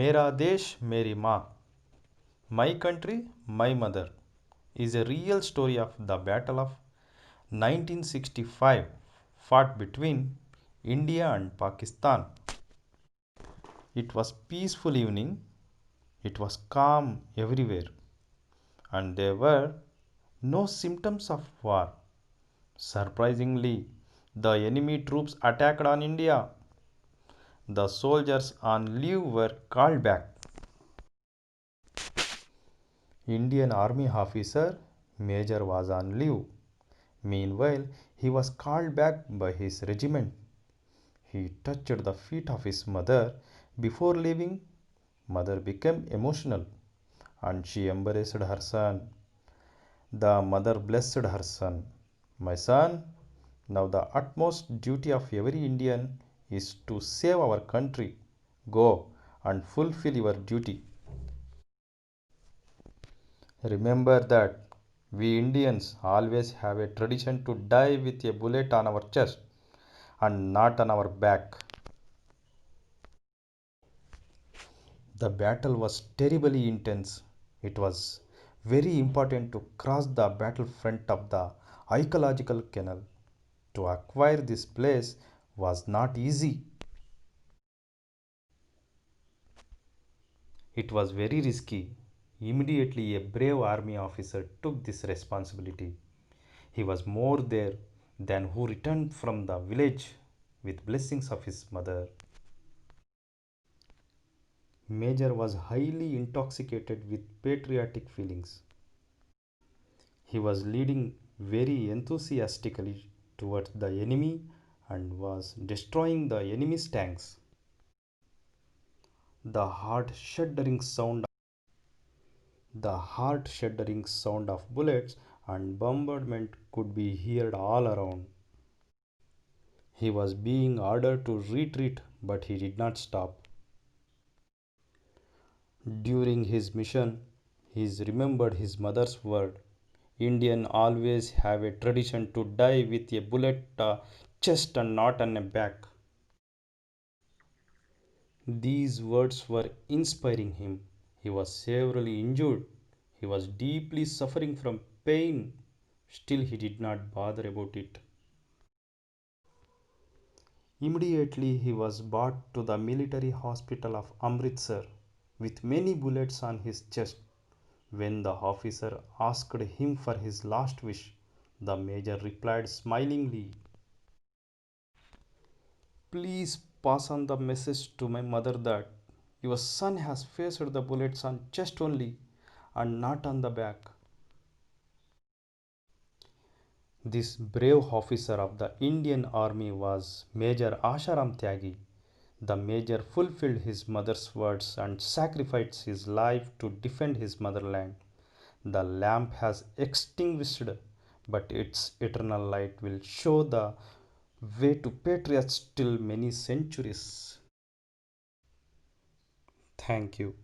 मेरा देश मेरी माँ, My country, my mother, is a real story of the Battle of 1965 fought between India and Pakistan. It was peaceful evening, it was calm everywhere, and there were no symptoms of war. Surprisingly, the enemy troops attacked on India. The soldiers on leave were called back. Indian Army officer Major was on leave. Meanwhile, he was called back by his regiment. He touched the feet of his mother before leaving. Mother became emotional and she embraced her son. The mother blessed her son. My son, now the utmost duty of every Indian is to save our country. Go and fulfill your duty. Remember that we Indians always have a tradition to die with a bullet on our chest and not on our back. The battle was terribly intense. It was very important to cross the battlefront of the ecological canal. To acquire this place was not easy. It was very risky. Immediately, a brave army officer took this responsibility. He was more there than who returned from the village with blessings of his mother. Major was highly intoxicated with patriotic feelings. He was leading very enthusiastically towards the enemy and was destroying the enemy's tanks. The heart-shuddering sound of bullets and bombardment could be heard all around. He was being ordered to retreat, but he did not stop. During his mission, he remembered his mother's word. Indians always have a tradition to die with a bullet chest and not on a back. These words were inspiring him. He was severely injured. He was deeply suffering from pain. Still, he did not bother about it. Immediately, he was brought to the military hospital of Amritsar with many bullets on his chest. When the officer asked him for his last wish, the major replied smilingly, Please pass on the message to my mother that your son has faced the bullets on chest only and not on the back. This brave officer of the Indian Army was Major Asharam Tyagi. The major fulfilled his mother's words and sacrificed his life to defend his motherland. The lamp has extinguished, but its eternal light will show the way to patriots till many centuries. Thank you.